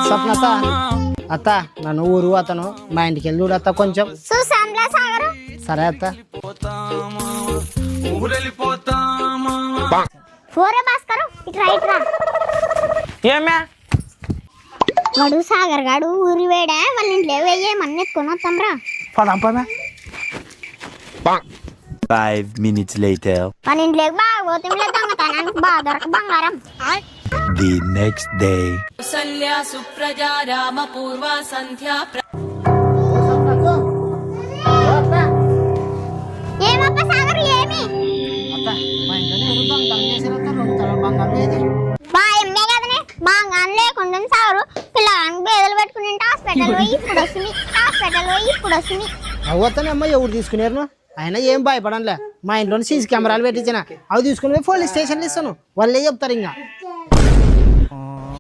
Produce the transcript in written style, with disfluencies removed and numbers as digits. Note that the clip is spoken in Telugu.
స్వప్నత అత్త నన్ను ఊరు అతను మా ఇంటికి వెళ్ళి చూడు అత్త కొంచెం. సరే అత్త. ఏమే వాడు సాగర్ గాడు ఊరి వేడా వాళ్ళ ఇంట్లో వెయ్యేమన్నా ఎత్తుకొని వస్తాం రా. పదంపమే. 5 minutes later. మన ఇంట్లోకి బాగా పోతే దొంగతనానికి బాగా దొరక బంగారం. The next day. Supraja Rama పూర్వ సంధ్యా. ఏమప్ప సాగర్ ఏమి అత్త మా ఇంట్లో దొంగతనం చేశారు అత్త. 2 తల బంగారం ఏది? మా ఎమ్మె కదనే బాగానే లేకుండా సాగరు పిల్లగానికి బేదలు పెట్టుకుని హాస్పిటల్ పోయి ఇప్పుడు వస్తుంది. అవ్వతనమ్మ ఎవరు తీసుకున్నారు? అయినా ఏం భయపడంలే. మా ఇంట్లో సీసీ కెమెరాలు పెట్టించిన అవి తీసుకుని పోయి పోలీస్ స్టేషన్లో ఇస్తాను. వాళ్ళే చెప్తారు ఇంకా.